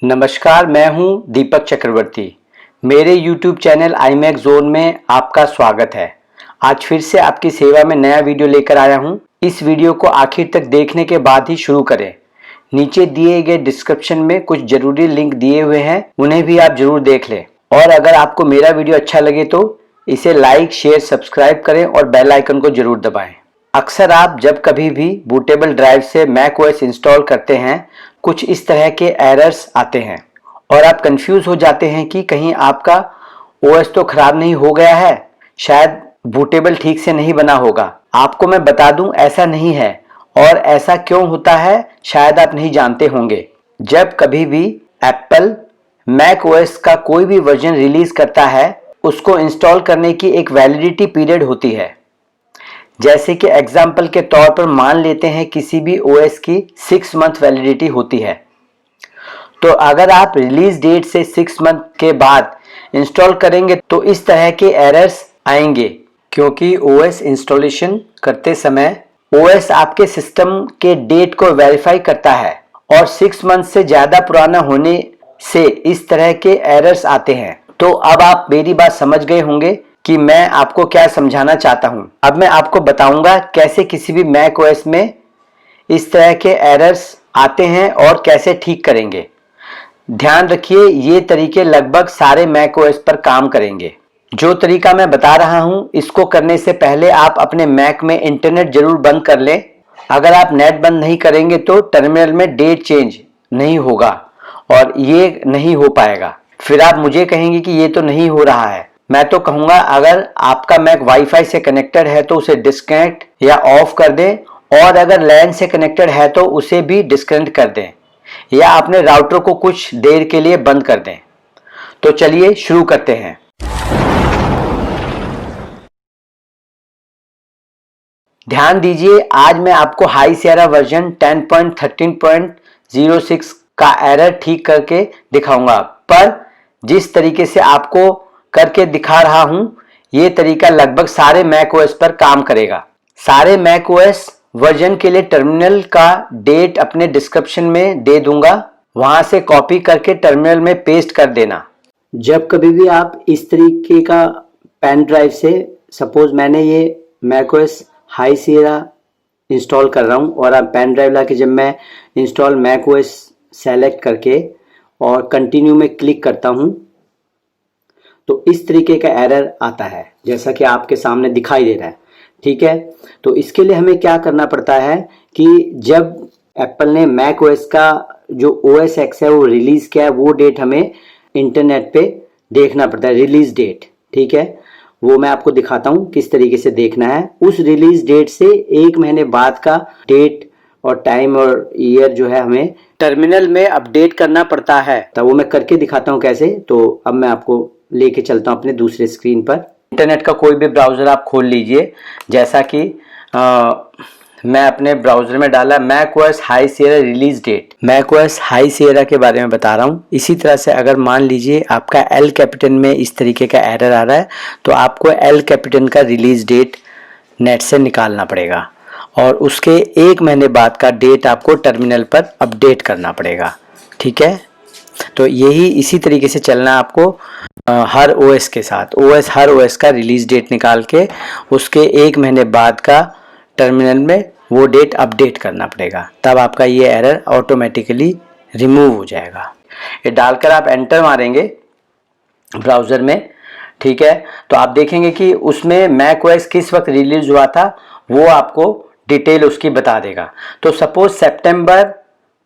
नमस्कार, मैं हूं दीपक चक्रवर्ती। मेरे YouTube चैनल iMac Zone में आपका स्वागत है। आज फिर से आपकी सेवा में नया वीडियो लेकर आया हूं। इस वीडियो को आखिर तक देखने के बाद ही शुरू करें। नीचे दिए गए डिस्क्रिप्शन में कुछ जरूरी लिंक दिए हुए हैं, उन्हें भी आप जरूर देख लें। और अगर आपको मेरा वीडियो अच्छा लगे तो इसे लाइक, शेयर, सब्सक्राइब करें और बेल आइकन को जरूर दबाएं। अक्सर आप जब कभी भी बूटेबल ड्राइव से macOS इंस्टॉल करते हैं, कुछ इस तरह के एरर्स आते हैं और आप कंफ्यूज हो जाते हैं कि कहीं आपका OS तो खराब नहीं हो गया है, शायद बूटेबल ठीक से नहीं बना होगा। आपको मैं बता दूं, ऐसा नहीं है। और ऐसा क्यों होता है शायद आप नहीं जानते होंगे। जब कभी भी एप्पल macOS का कोई भी वर्जन रिलीज करता है, उसको इंस्टॉल करने की एक वैलिडिटी पीरियड होती है। जैसे कि एग्जाम्पल के तौर पर मान लेते हैं किसी भी OS की 6 मंथ वैलिडिटी होती है। तो अगर आप रिलीज डेट से 6 मंथ के बाद इंस्टॉल करेंगे तो इस तरह के एरर्स आएंगे, क्योंकि OS इंस्टॉलेशन करते समय OS आपके सिस्टम के डेट को वेरीफाई करता है और 6 मंथ से ज़्यादा पुराना होने से इस तरह के एरर्स आते हैं। तो अब आप मेरी बात समझ गए होंगे कि मैं आपको क्या समझाना चाहता हूं। अब मैं आपको बताऊंगा कैसे किसी भी macOS में इस तरह के एरर्स आते हैं और कैसे ठीक करेंगे। ध्यान रखिए, ये तरीके लगभग सारे macOS पर काम करेंगे। जो तरीका मैं बता रहा हूं, इसको करने से पहले आप अपने मैक में इंटरनेट जरूर बंद कर लें। अगर आप नेट बंद नहीं करेंगे तो टर्मिनल में डेट चेंज नहीं होगा और ये नहीं हो पाएगा। फिर आप मुझे कहेंगे कि ये तो नहीं हो रहा है। मैं तो कहूंगा, अगर आपका मैक वाईफाई से कनेक्टेड है तो उसे डिस्कनेक्ट या ऑफ कर दें, और अगर लैन से कनेक्टेड है तो उसे भी डिस्कनेक्ट कर दें या अपने राउटर को कुछ देर के लिए बंद कर दें। तो चलिए शुरू करते हैं। ध्यान दीजिए, आज मैं आपको हाई सियरा वर्जन 10.13.06 का एरर ठीक करके दिखाऊंगा। पर जिस तरीके से आपको करके दिखा रहा हूं, ये तरीका लगभग सारे macOS पर काम करेगा। सारे macOS वर्जन के लिए टर्मिनल का डेट अपने डिस्क्रिप्शन में दे दूंगा, वहां से कॉपी करके टर्मिनल में पेस्ट कर देना। जब कभी भी आप इस तरीके का पेन ड्राइव से, सपोज मैंने ये macOS हाई सियरा इंस्टॉल कर रहा हूं और आप पेन ड्राइव ला के जब मैं इंस्टॉल macOS सेलेक्ट करके और कंटिन्यू में क्लिक करता हूं तो इस तरीके का एरर आता है, जैसा कि आपके सामने दिखाई दे रहा है। ठीक है, तो इसके लिए हमें क्या करना पड़ता है कि जब एप्पल ने macOS का जो OS X है वो रिलीज किया है, वो डेट हमें इंटरनेट पे देखना पड़ता है, रिलीज डेट। ठीक है, वो मैं आपको दिखाता हूँ किस तरीके से देखना है। उस रिलीज डेट से 1 महीने बाद का डेट और टाइम और ईयर जो है हमें टर्मिनल में अपडेट करना पड़ता है। तो वो मैं करके दिखाता हूँ कैसे। तो अब मैं आपको लेके चलता हूँ अपने दूसरे स्क्रीन पर। इंटरनेट का कोई भी ब्राउज़र आप खोल लीजिए, जैसा कि मैं अपने ब्राउज़र में डाला macOS High Sierra release date. macOS High Sierra के बारे में बता रहा हूँ। इसी तरह से अगर मान लीजिए आपका एल कैपिटन में इस तरीके का एरर आ रहा है, तो आपको एल कैपिटन का रिलीज डेट नेट से निकालना पड़ेगा और उसके 1 महीने बाद का डेट आपको टर्मिनल पर अपडेट करना पड़ेगा। ठीक है, तो यही इसी तरीके से चलना आपको हर OS के साथ। हर OS का रिलीज डेट निकाल के उसके 1 महीने बाद का टर्मिनल में वो डेट अपडेट करना पड़ेगा, तब आपका ये एरर ऑटोमेटिकली रिमूव हो जाएगा। ये डालकर आप एंटर मारेंगे ब्राउज़र में। ठीक है, तो आप देखेंगे कि उसमें macOS किस वक्त रिलीज हुआ था वो आपको डिटेल उसकी बता देगा। तो सपोज सितंबर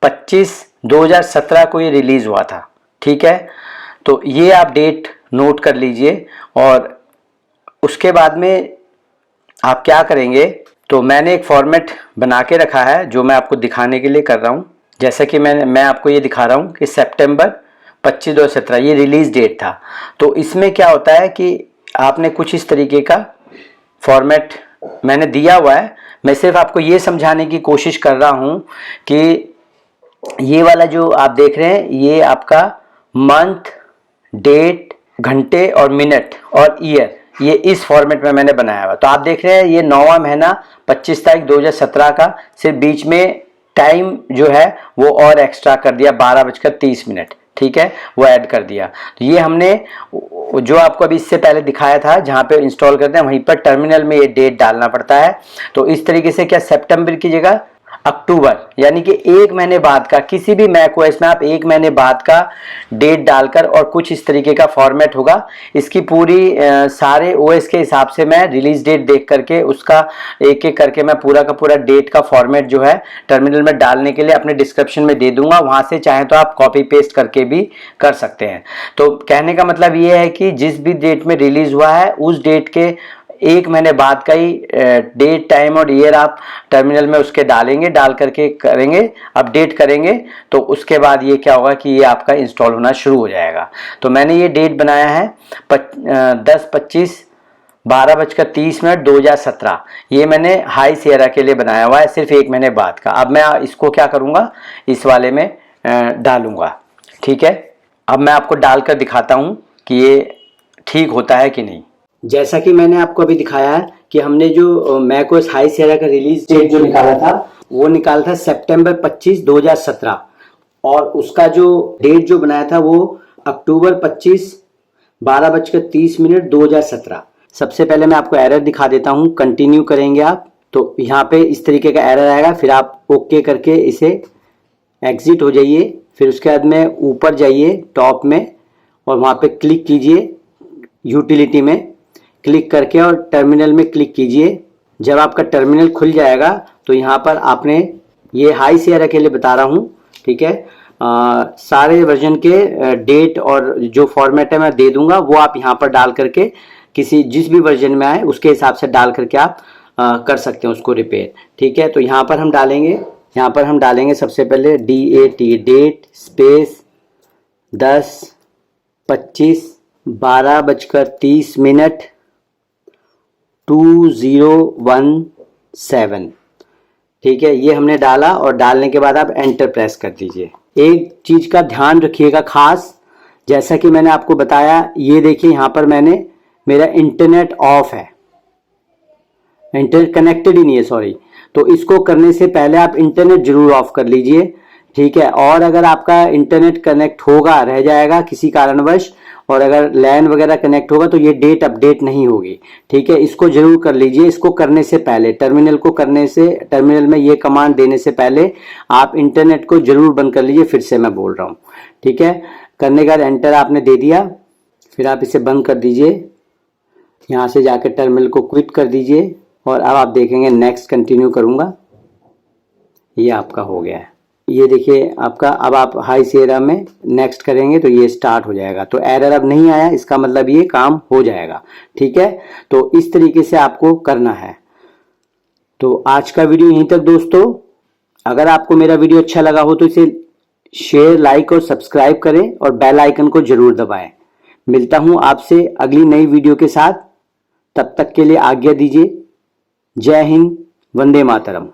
25, 2017 को ये रिलीज हुआ था। ठीक है, तो ये आप डेट नोट कर लीजिए और उसके बाद में आप क्या करेंगे, तो मैंने एक फॉर्मेट बना के रखा है जो मैं आपको दिखाने के लिए कर रहा हूँ। जैसा कि मैं आपको ये दिखा रहा हूँ कि सितंबर 25, 2017 ये रिलीज डेट था। तो इसमें क्या होता है कि आपने कुछ इस तरीके का फॉर्मेट मैंने दिया हुआ है। मैं सिर्फ आपको ये समझाने की कोशिश कर रहा हूँ कि ये वाला जो आप देख रहे हैं, ये आपका मंथ, डेट, घंटे और मिनट और ईयर, ये इस फॉर्मेट में मैंने बनाया हुआ। तो आप देख रहे हैं ये 9वां महीना 25 तारीख 2017 का, सिर्फ बीच में टाइम जो है वो और एक्स्ट्रा कर दिया 12:30। ठीक है, वो ऐड कर दिया। तो ये हमने जो आपको अभी इससे पहले दिखाया था जहाँ पे इंस्टॉल करते हैं वहीं पर टर्मिनल में ये डेट डालना पड़ता है। तो इस तरीके से क्या सितंबर की जगह अक्टूबर यानी कि 1 महीने बाद का, किसी भी मैक ओएस में आप 1 महीने बाद का डेट डालकर और कुछ इस तरीके का फॉर्मेट होगा। इसकी पूरी सारे ओएस के हिसाब से मैं रिलीज डेट देख करके उसका एक एक करके मैं पूरा का पूरा डेट का फॉर्मेट जो है टर्मिनल में डालने के लिए अपने डिस्क्रिप्शन में दे दूंगा, वहां से चाहे तो आप कॉपी पेस्ट करके भी कर सकते हैं। तो कहने का मतलब ये है कि जिस भी डेट में रिलीज हुआ है उस डेट के 1 महीने बाद का ही डेट, टाइम और ईयर आप टर्मिनल में उसके डालेंगे, डाल करके करेंगे, अपडेट करेंगे, तो उसके बाद ये क्या होगा कि ये आपका इंस्टॉल होना शुरू हो जाएगा। तो मैंने ये डेट बनाया है 10/25/12:30 2017। ये मैंने हाई सियरा के लिए बनाया हुआ है, सिर्फ 1 महीने बाद का। अब मैं इसको क्या करूँगा, इस वाले में डालूंगा। ठीक है, अब मैं आपको डालकर दिखाता हूँ कि ये ठीक होता है कि नहीं। जैसा कि मैंने आपको अभी दिखाया है कि हमने जो मैकओएस हाई सियरा का रिलीज डेट जो निकाला था वो निकाला था सितंबर 25 2017 और उसका जो डेट जो बनाया था वो अक्टूबर 25 12:30 2017। सबसे पहले मैं आपको एरर दिखा देता हूँ, कंटिन्यू करेंगे आप तो यहाँ पे इस तरीके का एरर आएगा, फिर आप ओके करके इसे एग्जिट हो जाइए, फिर उसके बाद में ऊपर जाइए टॉप में और वहाँ पे क्लिक कीजिए, यूटिलिटी में क्लिक करके और टर्मिनल में क्लिक कीजिए। जब आपका टर्मिनल खुल जाएगा तो यहाँ पर आपने, ये हाई सियरा के लिए बता रहा हूँ, ठीक है, सारे वर्जन के डेट और जो फॉर्मेट है मैं दे दूंगा, वो आप यहाँ पर डाल करके किसी जिस भी वर्जन में आए उसके हिसाब से डाल करके आप कर सकते हैं उसको रिपेयर। ठीक है, तो यहाँ पर हम डालेंगे सबसे पहले DAT, डेट स्पेस 10:25 2017। ठीक है, ये हमने डाला और डालने के बाद आप एंटर प्रेस कर दीजिए। एक चीज का ध्यान रखिएगा खास, जैसा कि मैंने आपको बताया, ये देखिए यहाँ पर मेरा इंटरनेट ऑफ है, इंटरनेट कनेक्टेड ही नहीं है, सॉरी। तो इसको करने से पहले आप इंटरनेट जरूर ऑफ कर लीजिए। ठीक है, और अगर आपका इंटरनेट कनेक्ट होगा, रह जाएगा किसी कारणवश, और अगर लैन वगैरह कनेक्ट होगा तो ये डेट अपडेट नहीं होगी। ठीक है, इसको जरूर कर लीजिए। इसको करने से पहले, टर्मिनल में ये कमांड देने से पहले आप इंटरनेट को जरूर बंद कर लीजिए। फिर से मैं बोल रहा हूँ, ठीक है, करने के बाद एंटर आपने दे दिया, फिर आप इसे बंद कर दीजिए। यहाँ से जाकर टर्मिनल को क्विट कर दीजिए और अब आप देखेंगे नेक्स्ट कंटिन्यू करूँगा, ये आपका हो गया है। ये देखिए आपका, अब आप हाई सियरा में नेक्स्ट करेंगे तो ये स्टार्ट हो जाएगा। तो एरर अब नहीं आया, इसका मतलब ये काम हो जाएगा। ठीक है, तो इस तरीके से आपको करना है। तो आज का वीडियो यहीं तक दोस्तों। अगर आपको मेरा वीडियो अच्छा लगा हो तो इसे शेयर, लाइक और सब्सक्राइब करें और बेल आइकन को जरूर दबाएं। मिलता हूं आपसे अगली नई वीडियो के साथ, तब तक के लिए आज्ञा दीजिए। जय हिंद, वंदे मातरम।